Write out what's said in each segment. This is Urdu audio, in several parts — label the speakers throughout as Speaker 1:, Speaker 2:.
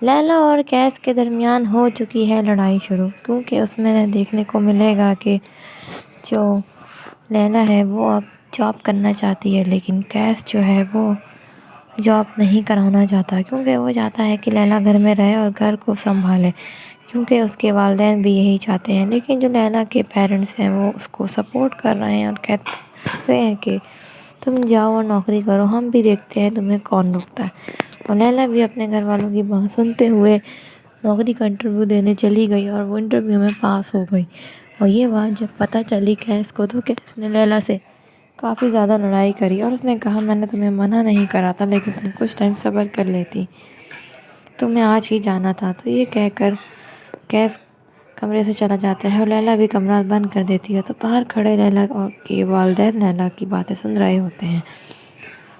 Speaker 1: لیلا اور کیس کے درمیان ہو چکی ہے لڑائی شروع، کیونکہ اس میں دیکھنے کو ملے گا کہ جو لیلا ہے وہ اب جاب کرنا چاہتی ہے، لیکن کیس جو ہے وہ جاب نہیں کرانا چاہتا، کیونکہ وہ چاہتا ہے کہ لیلا گھر میں رہے اور گھر کو سنبھالے، کیونکہ اس کے والدین بھی یہی چاہتے ہیں۔ لیکن جو لیلا کے پیرنٹس ہیں وہ اس کو سپورٹ کر رہے ہیں اور کہتے ہیں کہ تم جاؤ اور نوکری کرو، ہم بھی دیکھتے ہیں تمہیں کون روکتا ہے۔ اور لیلا بھی اپنے گھر والوں کی بات سنتے ہوئے نوکری کا انٹرویو دینے چلی گئی اور وہ انٹرویو میں پاس ہو گئی۔ اور یہ بات جب پتہ چلی کیس کو، تو کیس نے لیلا سے کافی زیادہ لڑائی کری اور اس نے کہا میں نے تمہیں منع نہیں کرا تھا، لیکن تم کچھ ٹائم صبر کر لیتی، تمہیں آج ہی جانا تھا۔ تو یہ کہہ کر کیس کمرے سے چلا جاتا ہے اور لیلا بھی کمرہ بند کر دیتی ہے۔ تو باہر کھڑے لیلا کے والدین لیلا کی باتیں سن رہے ہوتے ہیں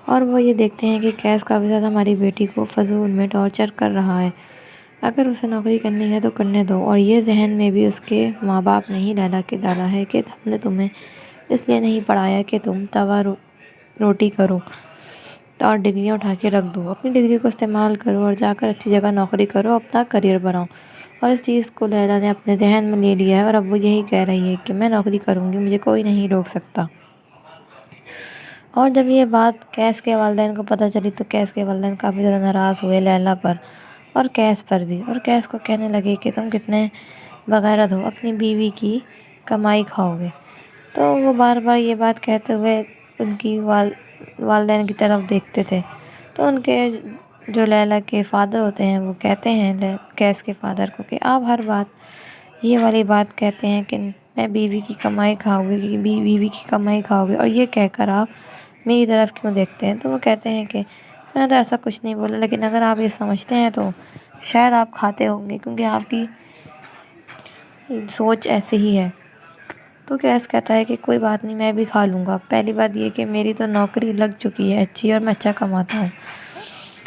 Speaker 1: اور وہ یہ دیکھتے ہیں کہ کیس کافی زیادہ ہماری بیٹی کو فضول میں ٹارچر کر رہا ہے، اگر اسے نوکری کرنی ہے تو کرنے دو۔ اور یہ ذہن میں بھی اس کے ماں باپ نے ہی لیلا کے ڈالا ہے کہ ہم نے تمہیں اس لیے نہیں پڑھایا کہ تم توا روٹی کرو اور ڈگریاں اٹھا کے رکھ دو، اپنی ڈگری کو استعمال کرو اور جا کر اچھی جگہ نوکری کرو، اپنا کریئر بناؤ۔ اور اس چیز کو لیلا نے اپنے ذہن میں لے لیا ہے اور اب وہ یہی کہہ رہی ہے کہ میں نوکری کروں گی، مجھے کوئی نہیں روک سکتا۔ اور جب یہ بات کیس کے والدین کو پتہ چلی تو کیس کے والدین کافی زیادہ ناراض ہوئے لیلا پر اور کیس پر بھی، اور کیس کو کہنے لگے کہ تم کتنے بغیرت ہو، اپنی بیوی کی کمائی کھاؤ گے۔ تو وہ بار بار یہ بات کہتے ہوئے ان کی والدین کی طرف دیکھتے تھے۔ تو ان کے جو لیلا کے فادر ہوتے ہیں وہ کہتے ہیں کیس کے فادر کو کہ آپ ہر بات یہ والی بات کہتے ہیں کہ میں بیوی کی کمائی کھاؤ گی، بیوی کی کمائی کھاؤ گے، اور یہ کہہ کر آپ میری طرف کیوں دیکھتے ہیں؟ تو وہ کہتے ہیں کہ میں نے تو ایسا کچھ نہیں بولا، لیکن اگر آپ یہ سمجھتے ہیں تو شاید آپ کھاتے ہوں گے، کیونکہ آپ کی سوچ ایسے ہی ہے۔ تو کیس کہتا ہے کہ کوئی بات نہیں، میں بھی کھا لوں گا۔ پہلی بات یہ کہ میری تو نوکری لگ چکی ہے اچھی اور میں اچھا کماتا ہوں،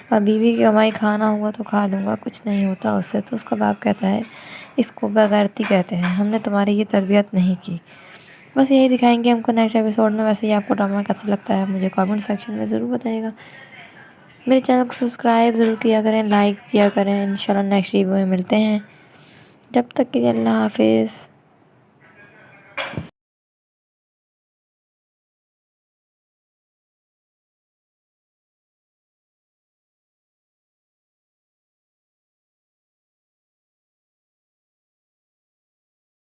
Speaker 1: اور بیوی کی کمائی کھانا ہوا تو کھا لوں گا، کچھ نہیں ہوتا اس سے۔ تو اس کا باپ کہتا ہے اس کو بےغیرتی کہتے ہیں، ہم نے تمہاری یہ تربیت نہیں کی۔ بس یہی دکھائیں گے ہم کو نیکسٹ ایپیسوڈ میں۔ ویسے ہی آپ کو ڈرامہ کیسا لگتا ہے مجھے کامنٹ سیکشن میں ضرور بتائیے گا۔ میرے چینل کو سبسکرائب ضرور کیا کریں، لائک کیا کریں۔ انشاءاللہ نیکسٹ ویڈیو میں ملتے ہیں، جب تک کے لیے اللہ حافظ۔